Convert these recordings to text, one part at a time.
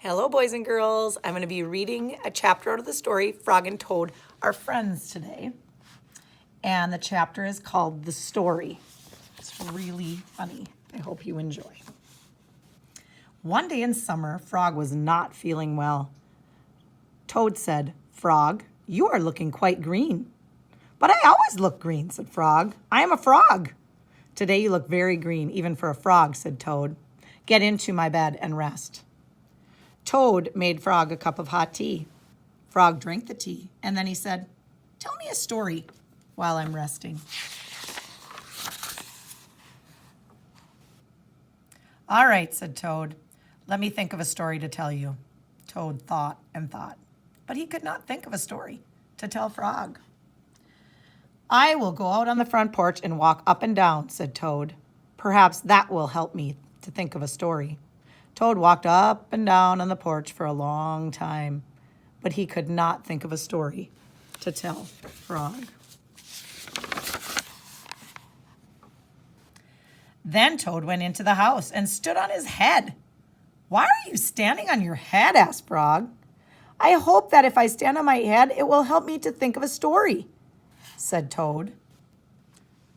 Hello, boys and girls. I'm going to be reading a chapter out of the story, Frog and Toad Are Friends today. And the chapter is called The Story. It's really funny. I hope you enjoy. One day in summer, Frog was not feeling well. Toad said, "Frog, you are looking quite green." "But I always look green," said Frog. "I am a frog." "Today you look very green, even for a frog," said Toad. "Get into my bed and rest." Toad made Frog a cup of hot tea. Frog drank the tea, and then he said, "Tell me a story while I'm resting." "All right," said Toad. "Let me think of a story to tell you." Toad thought and thought, but he could not think of a story to tell Frog. "I will go out on the front porch and walk up and down," said Toad. "Perhaps that will help me to think of a story." Toad walked up and down on the porch for a long time, but he could not think of a story to tell Frog. Then Toad went into the house and stood on his head. "Why are you standing on your head?" asked Frog. "I hope that if I stand on my head, it will help me to think of a story," said Toad.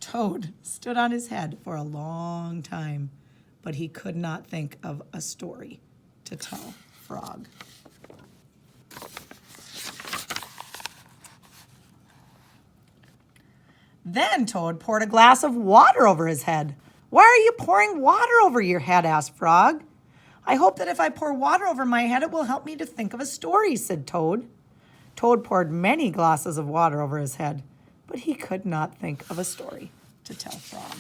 Toad stood on his head for a long time, but he could not think of a story to tell Frog. Then Toad poured a glass of water over his head. "Why are you pouring water over your head?" asked Frog. "I hope that if I pour water over my head, it will help me to think of a story," said Toad. Toad poured many glasses of water over his head, but he could not think of a story to tell Frog.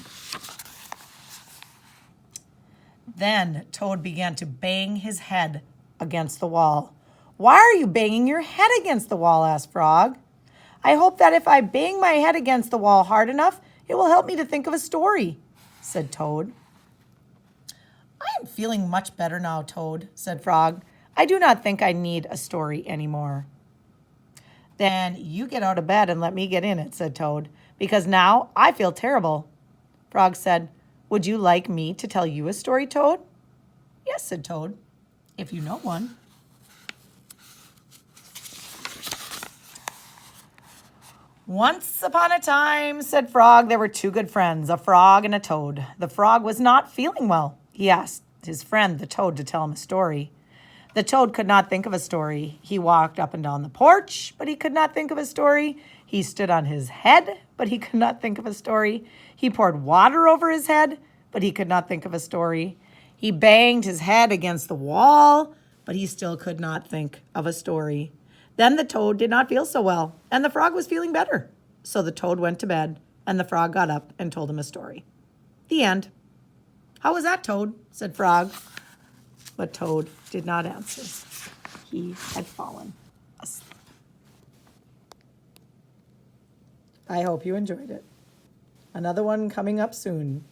Then Toad began to bang his head against the wall. "Why are you banging your head against the wall?" asked Frog. "I hope that if I bang my head against the wall hard enough, it will help me to think of a story," said Toad. "I am feeling much better now, Toad," said Frog. "I do not think I need a story anymore." "Then you get out of bed and let me get in it," said Toad, "because now I feel terrible." Frog said, "Would you like me to tell you a story, Toad?" "Yes," said Toad, "if you know one." "Once upon a time," said Frog, "there were two good friends, a frog and a toad. The frog was not feeling well. He asked his friend, the toad, to tell him a story. The toad could not think of a story. He walked up and down the porch, but he could not think of a story. He stood on his head, but he could not think of a story. He poured water over his head, but he could not think of a story. He banged his head against the wall, but he still could not think of a story. Then the toad did not feel so well, and the frog was feeling better. So the toad went to bed, and the frog got up and told him a story." The end. "How was that, Toad?" said Frog. But Toad did not answer. He had fallen asleep. I hope you enjoyed it. Another one coming up soon.